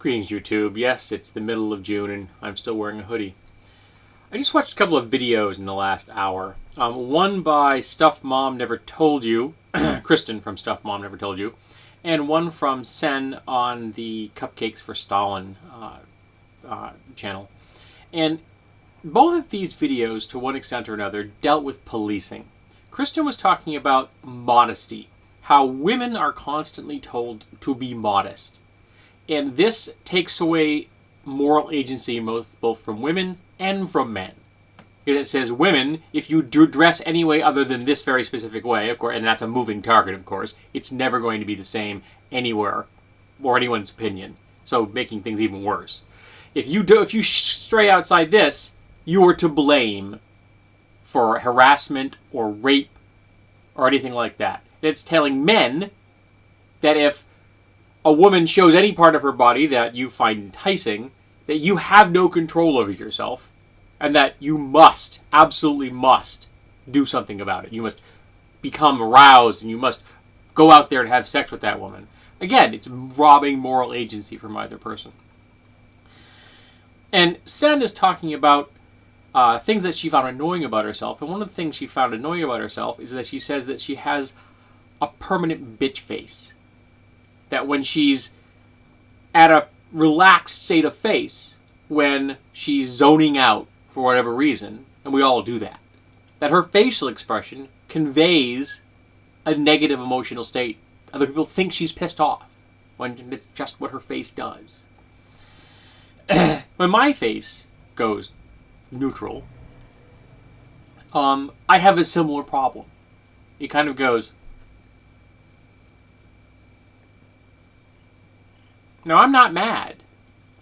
Greetings, YouTube. Yes, it's the middle of June and I'm still wearing a hoodie. I just watched a couple of videos in the last hour. One by Stuff Mom Never Told You, Kristen from Stuff Mom Never Told You, and one from Sen on the Cupcakes for Stalin channel. And both of these videos, to one extent or another, dealt with policing. Kristen was talking about modesty, how women are constantly told to be modest. And this takes away moral agency both from women and from men. It says, women, if you dress any way other than this very specific way, of course, and that's a moving target, of course, it's never going to be the same anywhere, or anyone's opinion. So making things even worse. If you stray outside this, you are to blame for harassment or rape or anything like that. It's telling men that if a woman shows any part of her body that you find enticing, that you have no control over yourself, and that you must, absolutely must, do something about it. You must become aroused, and you must go out there and have sex with that woman. Again, it's robbing moral agency from either person. And Sen is talking about things that she found annoying about herself, and one of the things she found annoying about herself is that she says that she has a permanent bitch face. That when she's at a relaxed state of face, when she's zoning out for whatever reason, and we all do that, that her facial expression conveys a negative emotional state. Other people think she's pissed off, when it's just what her face does. When my face goes neutral, I have a similar problem. It kind of goes... Now, I'm not mad.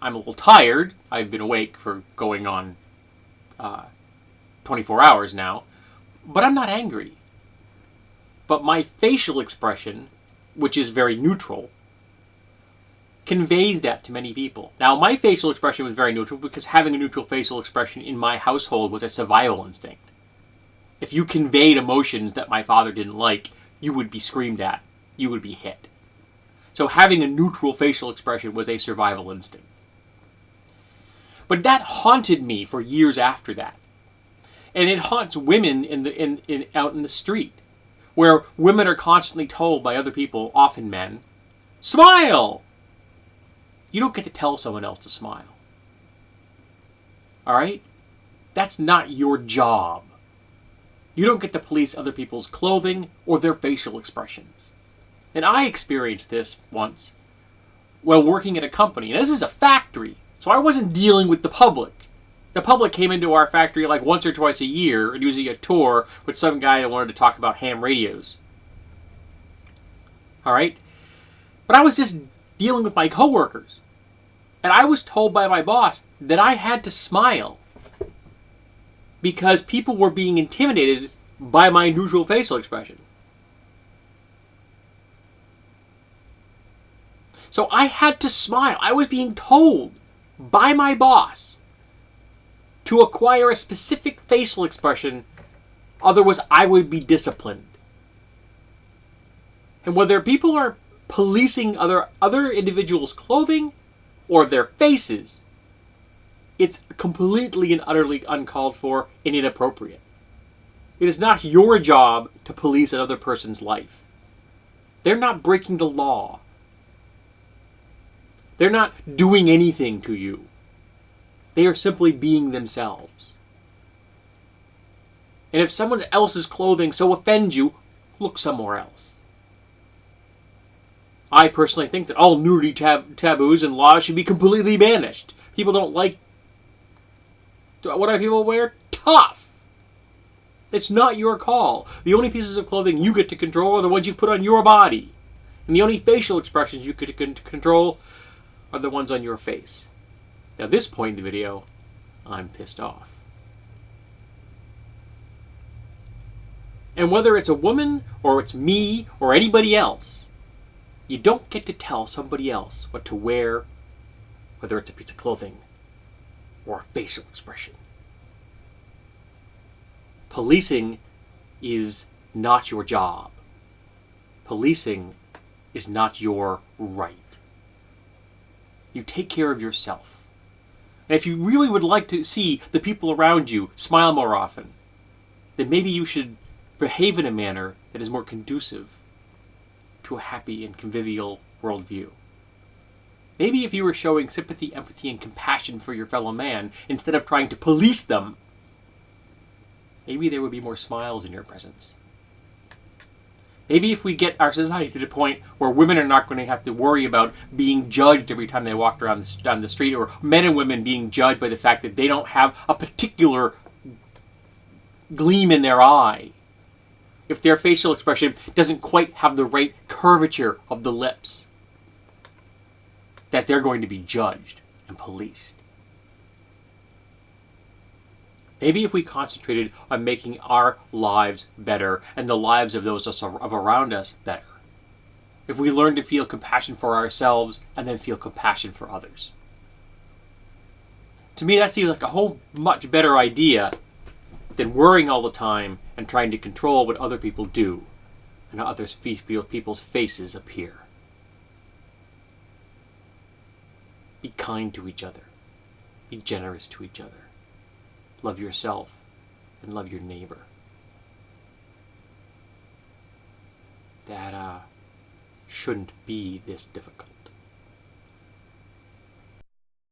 I'm a little tired. I've been awake for going on 24 hours now. But I'm not angry. But my facial expression, which is very neutral, conveys that to many people. Now, my facial expression was very neutral because having a neutral facial expression in my household was a survival instinct. If you conveyed emotions that my father didn't like, you would be screamed at. You would be hit. So having a neutral facial expression was a survival instinct. But that haunted me for years after that. And it haunts women out in the street, where women are constantly told by other people, often men, smile! You don't get to tell someone else to smile. Alright? That's not your job. You don't get to police other people's clothing or their facial expressions. And I experienced this once while working at a company. And this is a factory, so I wasn't dealing with the public. The public came into our factory like once or twice a year, and usually a tour with some guy that wanted to talk about ham radios. Alright? But I was just dealing with my coworkers. And I was told by my boss that I had to smile because people were being intimidated by my neutral facial expression. So I had to smile. I was being told by my boss to acquire a specific facial expression, otherwise I would be disciplined. And whether people are policing other individuals' clothing or their faces, it's completely and utterly uncalled for and inappropriate. It is not your job to police another person's life. They're not breaking the law. They're not doing anything to you. They are simply being themselves. And if someone else's clothing so offends you, look somewhere else. I personally think that all nudity taboos and laws should be completely banished. People don't like... What do people wear? Tough! It's not your call. The only pieces of clothing you get to control are the ones you put on your body. And the only facial expressions you get to control are the ones on your face. Now, at this point in the video, I'm pissed off. And whether it's a woman, or it's me, or anybody else, you don't get to tell somebody else what to wear, whether it's a piece of clothing or a facial expression. Policing is not your job. Policing is not your right. You take care of yourself. And if you really would like to see the people around you smile more often, then maybe you should behave in a manner that is more conducive to a happy and convivial worldview. Maybe if you were showing sympathy, empathy, and compassion for your fellow man instead of trying to police them, maybe there would be more smiles in your presence. Maybe if we get our society to the point where women are not going to have to worry about being judged every time they walk around down the street, or men and women being judged by the fact that they don't have a particular gleam in their eye, if their facial expression doesn't quite have the right curvature of the lips, that they're going to be judged and policed. Maybe if we concentrated on making our lives better and the lives of those around us better. If we learned to feel compassion for ourselves and then feel compassion for others. To me, that seems like a whole much better idea than worrying all the time and trying to control what other people do and how other people's faces appear. Be kind to each other. Be generous to each other. Love yourself and love your neighbor. That shouldn't be this difficult.